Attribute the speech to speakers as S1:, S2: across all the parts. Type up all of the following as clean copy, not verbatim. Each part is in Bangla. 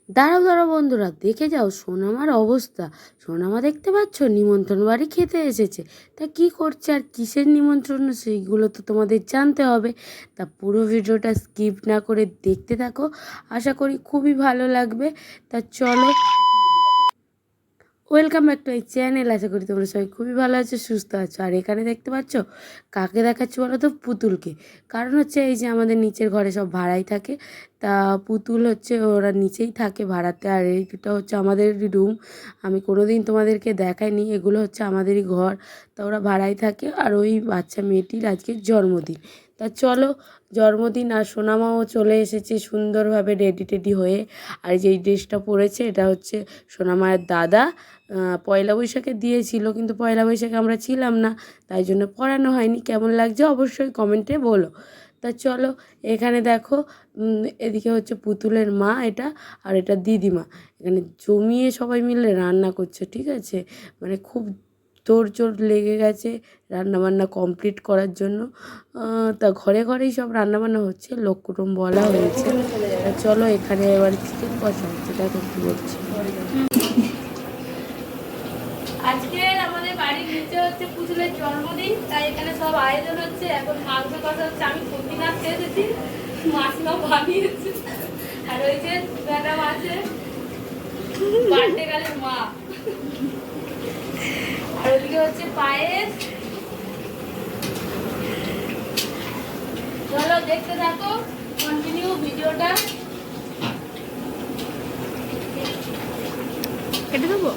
S1: দাঁড়াও দাঁড়াও বন্ধুরা, দেখে যাও সোনামার অবস্থা। সোনামা দেখতে পাচ্ছ নিমন্ত্রণ বাড়ি খেতে এসেছে। তা কি করছে আর কিসের নিমন্ত্রণ সেইগুলো তো তোমাদের জানতে হবে। তা পুরো ভিডিওটা স্কিপ না করে দেখতে থাকো, আশা করি খুবই ভালো লাগবে। তা চলো, ওয়েলকাম ব্যাক টু এই চ্যানেল। আশা করি তোমরা সবাই খুবই ভালো আছো, সুস্থ আছো। আর এখানে দেখতে পাচ্ছ কাকে দেখাচ্ছি বলো তো? পুতুলকে। কারণ হচ্ছে এই যে আমাদের নিচের ঘরে সব ভাড়াই থাকে, তা পুতুল হচ্ছে ওরা নিচেই থাকে ভাড়াতে। আর এইটা হচ্ছে আমাদেরই রুম, আমি কোনোদিন তোমাদেরকে দেখাইনি। এগুলো হচ্ছে আমাদেরই ঘর, তা ওরা ভাড়াই থাকে। আর ওই বাচ্চা মেয়েটির আজকে জন্মদিন। তা চলো, জন্মদিন আর সোনামাও চলে এসেছে সুন্দরভাবে রেডি টেডি হয়ে। আর যেই ড্রেসটা পরেছে এটা হচ্ছে সোনামায়ের দাদা পয়লা বৈশাখে দিয়েছিল, কিন্তু পয়লা বৈশাখে আমরা ছিলাম না, তাই জন্য পরানো হয়নি। কেমন লাগছে অবশ্যই কমেন্টে বলো। তা চলো, এখানে দেখো এদিকে হচ্ছে পুতুলের মা এটা, আর এটা দিদিমা। এখানে জমিয়ে সবাই মিলে রান্না করছে, ঠিক আছে? মানে খুব তোড়জোড় লেগে গেছে রান্নাবান্না কমপ্লিট করার জন্য। তা ঘরে ঘরেই সব রান্নাবান্না হচ্ছে, লোক কুটুম বলা হয়েছে। তা চলো, এখানে এবার চিকেন কষা হচ্ছে, দেখো কী বলছি।
S2: আজকে আমাদের বাড়ির নিচে হচ্ছে পুতুলের জন্মদিন, তাই এখানে সব আয়োজন হচ্ছে। এখন মাংস কষা হচ্ছে, আমি সবজি কাটতে এসেছি, মাছমা বানিয়েছে। আর ওই যে ম্যাডাম আছে, বার্থডে গালের মা। আর ওদিকে হচ্ছে পায়েস। চলো দেখতে থাকো কন্টিনিউ ভিডিওটা। কেটে দেবো?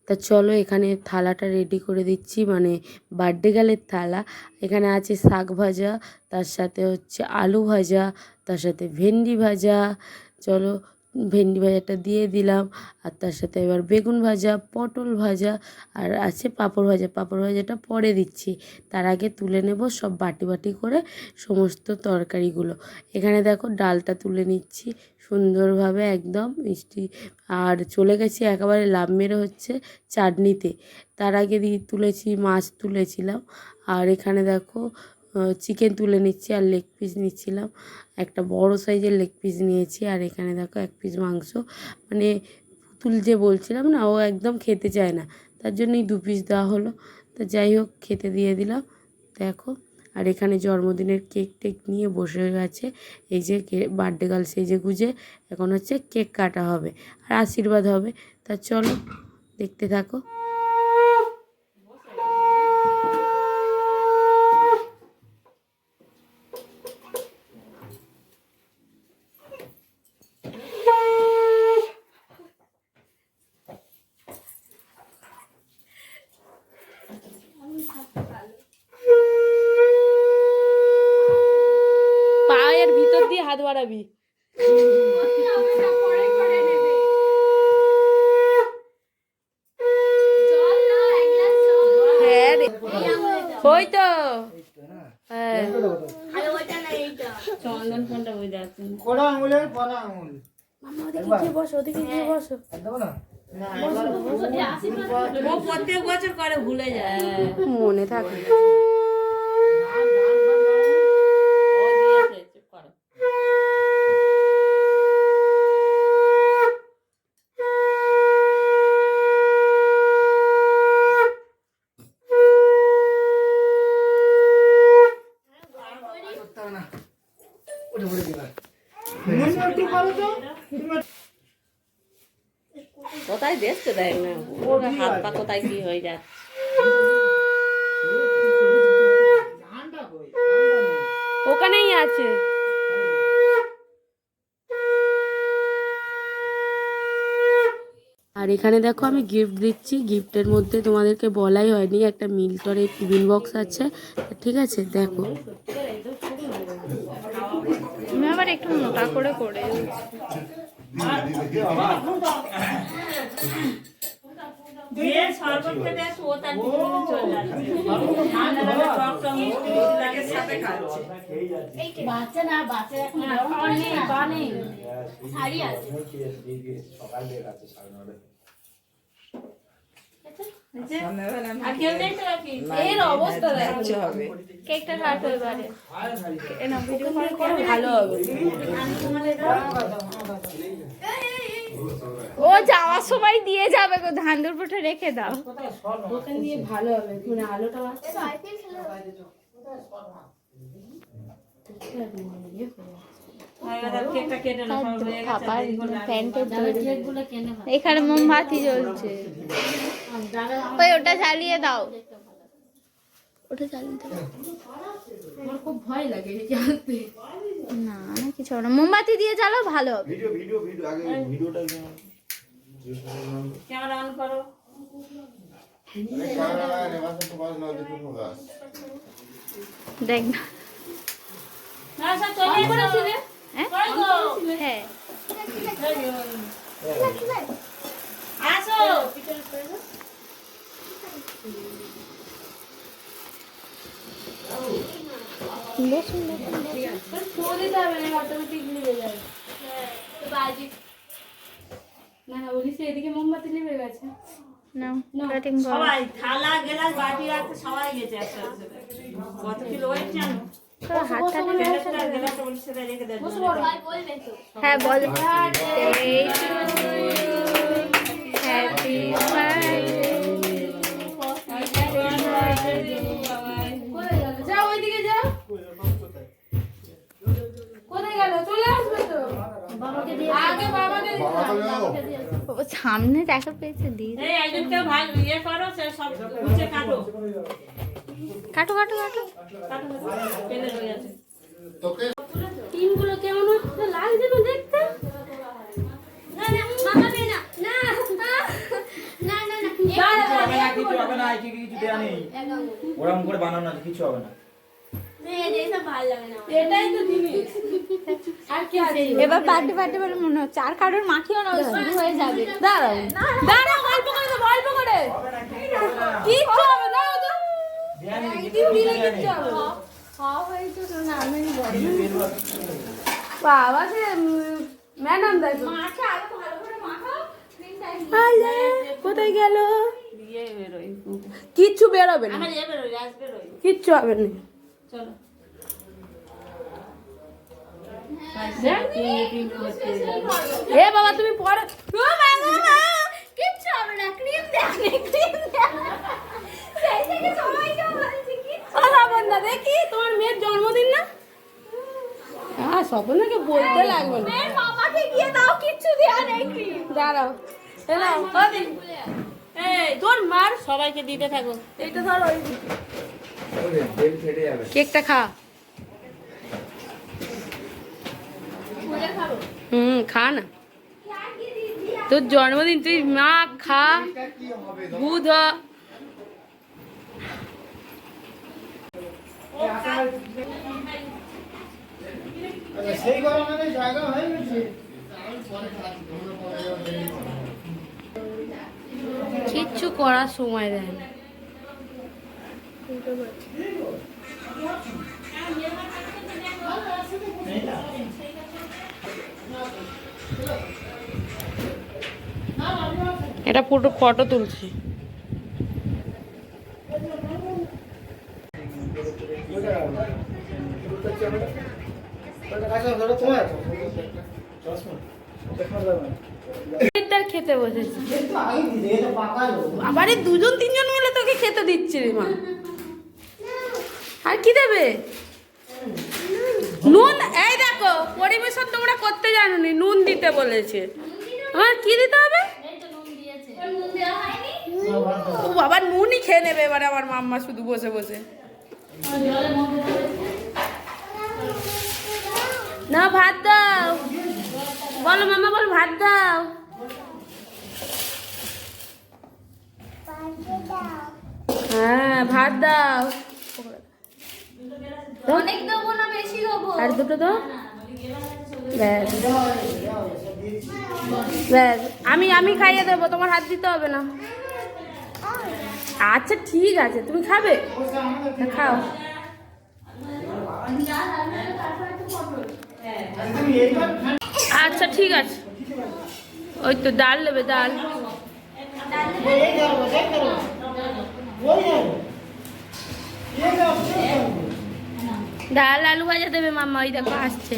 S1: তা চলো, এখানে থালাটা রেডি করে দিচ্ছি, মানে বার্থডে গার্লের থালা। এখানে আছে শাক ভাজা, তার সাথে হচ্ছে আলু ভাজা, তার সাথে ভেন্ডি ভাজা। চলো, ভেন্ডি ভাজাটা দিয়ে দিলাম। আর তার সাথে এবার বেগুন ভাজা, পটল ভাজা, আর আছে পাঁপড় ভাজা। পাঁপড় ভাজাটা পরে দিচ্ছি, তার আগে তুলে নেব সব বাটি বাটি করে সমস্ত তরকারিগুলো। এখানে দেখো ডালটা তুলে নিচ্ছি সুন্দরভাবে, একদম মিষ্টি। আর চলে গেছি একেবারে লাভ মেরে হচ্ছে চাটনিতে। তার আগে দিয়ে তুলেছি, মাছ তুলেছিলাম। আর এখানে দেখো চিকেন তুলে নিচ্ছি, আর লেগ পিস নিচ্ছিলাম। একটা বড় সাইজের লেগ পিস নিয়েছি। আর এখানে দেখো এক পিস মাংস, মানে পুতুল যে বলছিলাম না, ও একদম খেতে চায় না, তার জন্যই 2 পিস দেওয়া হলো। তা যাই হোক, খেতে দিয়ে দিলাম। দেখো, আর এখানে জন্মদিনের কেক টেক নিয়ে বসে গেছে এই যে বার্থডে গার্ল সেজে গুজে। এখন হচ্ছে কেক কাটা হবে আর আশীর্বাদ হবে। তা চলো, দেখতে থাকো। পায়ের ভিতর দিয়ে হাত বাড়াবি। হ্যাঁ রে, ওই তো। হ্যাঁ, চন্দন ফোনটা ওই যাচ্ছে।
S3: কোড়া আঙুলের পরা আঙুল।
S1: মামা ওদিকে গিয়ে বসো, ওদিকে গিয়ে বসো।
S3: দেবো না?
S2: ও প্রত্যেক বছর করে, ভুলে যায়।
S1: মনে থাকে।
S2: ও দিয়েছে, চুপ করো।
S3: করতে হবে না। উঠে পড়ে দিবা। মনে একটু করো তো।
S2: কোথায় দেখতে দেয় না, ওর হাত পা কোথায় কি হয়ে যাচ্ছে।
S3: ধানটা কই?
S1: ওখানেই আছে। আর এখানে দেখো আমি গিফট দিচ্ছি। গিফটের মধ্যে তোমাদেরকে বলাই হয়নি, একটা মিল্টনের টিফিন বক্স আছে, ঠিক আছে? দেখো,
S4: তুমি আবার একটু মোটা করে করে
S2: বাচ্চা না, বাচ্চা এখন শাড়ি আছে। আর কেউ নেই তো নাকি? এর অবস্থা দেখো।
S4: কেকটা কাটো এবারে। ভিডিও
S1: ভালো হবে।
S4: যাওয়ার সময় দিয়ে যাবে গো, ধান দুপুরটা রেখে দাও।
S1: ওখান দিয়ে ভালো হবে, মানে আলোটা আসছে।
S4: এখানে মোমবাতি জ্বলছে, ওই ওটা জ্বালিয়ে দাও, ওটা জ্বালিয়ে দাও।
S1: আমার খুব ভয় লাগে জ্বালতে।
S4: না না কিছু হবে না, মোমবাতি দিয়ে জ্বালো ভালো হবে।
S5: ভিডিও আগে ভিডিওটা
S2: ক্যামেরা অন করো।
S4: দেখ না।
S2: না সব চলে করেছিলে।
S4: হ্যাঁ হ্যাঁ
S2: আসো
S4: সুন্দর সুন্দর।
S1: ফোন দিতে হবে না, অটোমেটিক নিভে যাবে।
S2: তো বাজি
S1: না না, বলিস এদিকে মোমবাতি নিভে গেছে।
S4: নাও কাটিং করো।
S2: সবাই থালা গ্লাস বাটি রাখতে সবাই গেছে একসাথে। কত কিলো ওয়েট জানো?
S4: হাতটা
S2: গ্লাসটা বলি সেটা রেখে দেন।
S4: হ্যাঁ বল। হ্যাপি
S1: যাও ওইদিকে যাও। কোথায় গেল? চলে আসবে তো। আগে বাবাকে
S4: সামনে দেখা পেয়েছে দিয়ে
S2: এই একজনকে ভাগ ইয়ে করো, সে সব গুছে কাটো।
S4: কাটো কাটো কাটো।
S2: কাটো পেলে হয়ে আছে।
S1: টিমগুলো কেমন হচ্ছে লাগছে না দেখতে?
S2: না না মামা নে না। না না না না
S5: কিছু হবে না, কিছু দেয়া নেই। ওরকম করে বানানো না, কিছু হবে না।
S1: এটাই তো জিনিস। আর কি আছে?
S4: এবার বার্থডে বার্থডে বলে মনে হচ্ছে, আর কারোর মাখিও না, ওই শুরু হয়ে যাবে।
S1: দাঁড়াও দাঁড়াও, গল্প করে তো, গল্প করে। কিচ্ছু হবে না, ও তো
S5: দেয়া নেই,
S1: একদিন দিলে কিচ্ছু হবে না।
S4: খাওয়া হয়েছে তো না, আমি বলি
S1: বাবা সে ম্যাডাম দেখো।
S4: মাখা আরো ভালো করে মাখাও, ক্রিমটা
S1: আলে কোথায় গেল?
S2: ইয়ে বেরোই।
S1: কিচ্ছু বেরোবে না,
S2: আমার ইয়ে বেরোই, রাস বেরোই।
S1: কিচ্ছু হবে না।
S2: চলো।
S1: এ বাবা তুমি পরে
S4: কিচ্ছু হবে না, ক্রিম দেখ ক্রিম দেখ। সেই থেকে সবাইকে বলছি কিচ্ছু
S1: কথা বল না, দেখি তোমার মেয়ের জন্মদিন না। হ্যাঁ স্বপ্নকে বলতে লাগবে না।
S4: মেয়ের মামাকে গিয়ে দাও, কিচ্ছু দেয়া নেই ক্রিম।
S1: দাঁড়াও এলো এই তোর মার
S2: সবাইকে দিতে থাকো।
S1: এইটা ধর, ওই
S5: তেল ফেটে যাবে।
S1: কেকটা খা। খা না, তোর জন্মদিন, তুই মা খা, দুধ
S3: সেই গরমে জায়গা হয়ে গেছে।
S1: কিচ্ছু করার সময় দেয় না। এটা পুরো ফটো তুলছি। খেতে বসেছি, আবার এই দুজন তিনজন মিলে তোকে খেতে দিচ্ছে রে মা। আর কি দেবে? নুন, এই দেখো পরিবেশন তোমরা করতে জানো নি, নুন দিতে বলেছে। আমার কি দিতে হবে? ও বাবা নুনই খেয়ে নেবে এবারে আমার মাম্মা শুধু বসে বসে। না ভাত দাও, বলো মামা, বল ভাত দাও। হ্যাঁ ভাত দাও।
S4: অনেক দেবো না, বেশি দেবো।
S1: আর দুটো তো ব্যাস ব্যাস, আমি খাইয়ে দেবো, তোমার হাত দিতে হবে না। আচ্ছা ঠিক আছে, তুমি খাবে, খাও। আচ্ছা ঠিক আছে, ওই তো ডাল নেবে, ডাল। ডাল আলু ভাজা দেবে মাম্মা, ওই দেখো আসছে।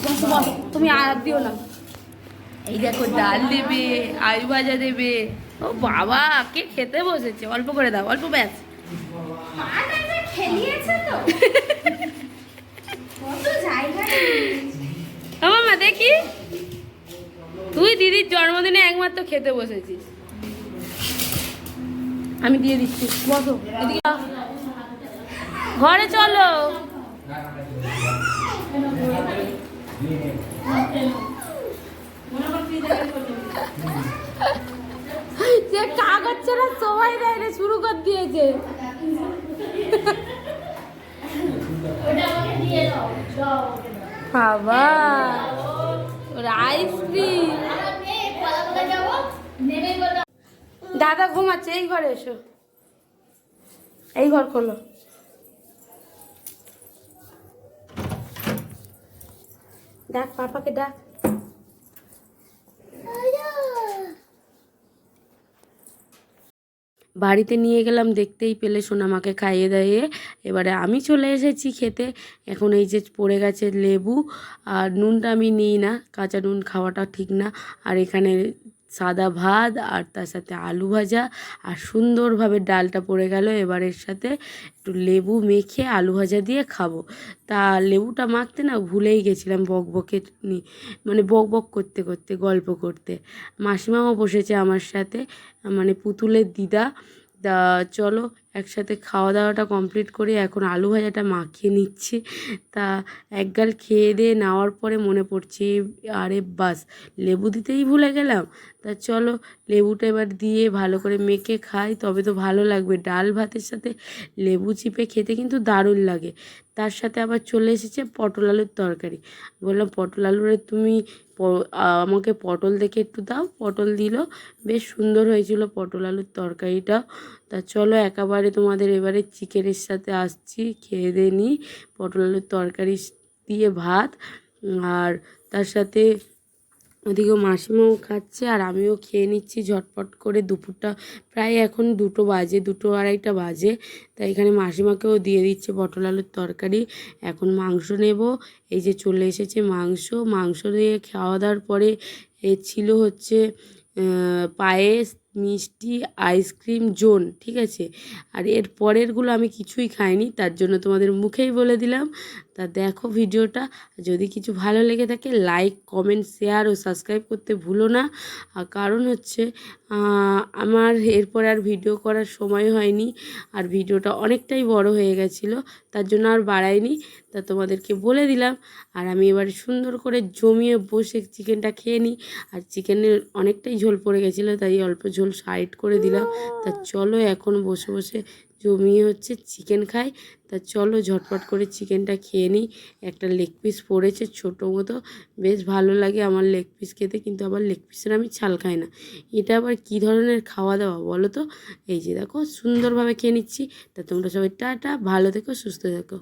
S2: বসো বসো, তুমি আর দিও না। এই দেখো ডাল দেবে, আলু ভাজা দেবে। ও বাবা, কে খেতে বসেছে? অল্প করে দাও, অল্প ব্যাস।
S4: মা তাকে খেলিয়েছে তো কত জায়গা
S2: আমার মা দেখি, তুই দিদির জন্মদিনে একমাত্র খেতে বসেছিস। আমি দিয়ে দিচ্ছি, বসো এদিকে আও। ঘরে চলো। যে কাগজ ছাড়া সবাই দেয় রে, শুরু করে দিয়েছে। বাবা ওর আইসক্রিম। দাদা ঘুমাচ্ছে, এই ঘরে এসো, এই ঘর খোলো। ডাক পাপাকে ডাক।
S1: বাড়িতে নিয়ে গেলাম, দেখতেই পেলে সোনামাকে খাইয়ে দাইয়ে এবারে আমি চলে এসেছি খেতে। এখন এই যে পড়ে গেছে লেবু, আর নুনটা আমি নিই না, কাঁচা নুন খাওয়াটা ঠিক না। আর এখানে সাদা ভাত আর তার সাথে আলু ভাজা, আর সুন্দরভাবে ডালটা পড়ে গেল। এবার এর সাথে একটু লেবু মেখে আলু ভাজা দিয়ে খাবো। তা লেবুটা মাখতে না ভুলেই গেছিলাম, মানে বক বক করতে করতে গল্প করতে। মাসিমাও বসেছে আমার সাথে, মানে পুতুলের দিদা। তা চলো একসাথে খাওয়া দাওয়াটা কমপ্লিট করি। এখন আলু ভাজাটা মাখিয়ে নিচ্ছি। তা একগাল খেয়ে দিয়ে নেওয়ার পরে মনে পড়ছে, আরে বাস, লেবু দিতেই ভুলে গেলাম। তা চলো লেবুটা এবার দিয়ে ভালো করে মেখে খাই, তবে তো ভালো লাগবে। ডাল ভাতের সাথে লেবু চিপে খেতে কিন্তু দারুণ লাগে। তার সাথে আবার চলে এসেছে পটল আলুর তরকারি। বললাম পটল আলুরে তুমি আমাকে পটল দেখে একটু দাও। পটল দিল, বেশ সুন্দর হয়েছিল পটল আলুর তরকারিটাও। তা চলো একেবারে তোমাদের এবারে চিকেনের সাথে আসছি, খেয়ে দিয়ে নিই। পটল আলুর তরকারি দিয়ে ভাত, আর তার সাথে ওদিকেও মাসিমাও খাচ্ছে আর আমিও খেয়ে নিচ্ছি ঝটপট করে। দুপুরটা প্রায় এখন 2টো বাজে, 2টো আড়াইটা বাজে। তাই এখানে মাসিমাকেও দিয়ে দিচ্ছে পটল আলুর তরকারি। এখন মাংস নেব, এই যে চলে এসেছে মাংস দিয়ে খাওয়া দাওয়ার পরে ছিল হচ্ছে পায়েস, মিষ্টি, আইসক্রিম জোন, ঠিক আছে। আর এর পরেরগুলো আমি কিছুই খাইনি, তার জন্য তোমাদের মুখেই বলে দিলাম। তা দেখো ভিডিওটা, যদি কিছু ভালো লেগে থাকে লাইক, কমেন্ট, শেয়ার ও সাবস্ক্রাইব করতে ভুলো না। কারণ হচ্ছে আমার এরপর আর ভিডিও করার সময় হয়নি, আর ভিডিওটা অনেকটাই বড় হয়ে গেছিলো, তার জন্য আর বাড়াইনি। তা তোমাদেরকে বলে দিলাম। আর আমি এবার সুন্দর করে জমিয়ে বসে চিকেনটা খেয়ে নিই। আর চিকেনের অনেকটাই ঝোল পড়ে গেছিলো, তাই অল্প ঝোল সাইড করে দিলাম। তা চলো এখন বসে বসে জমিয়ে হচ্ছে চিকেন খাই। তা চলো ঝটপট করে চিকেনটা খেয়ে নিই। একটা লেগ পিস পড়েছে ছোটো মতো, বেশ ভালো লাগে আমার লেগ পিস খেতে, কিন্তু আবার লেগ পিসের আমি ছাল খাই না। এটা আবার কী ধরনের খাওয়া দাওয়া বলো তো? এই যে দেখো সুন্দরভাবে খেয়ে নিচ্ছি। তা তোমরা সবাই টাটা, ভালো থেকো, সুস্থ থেকো।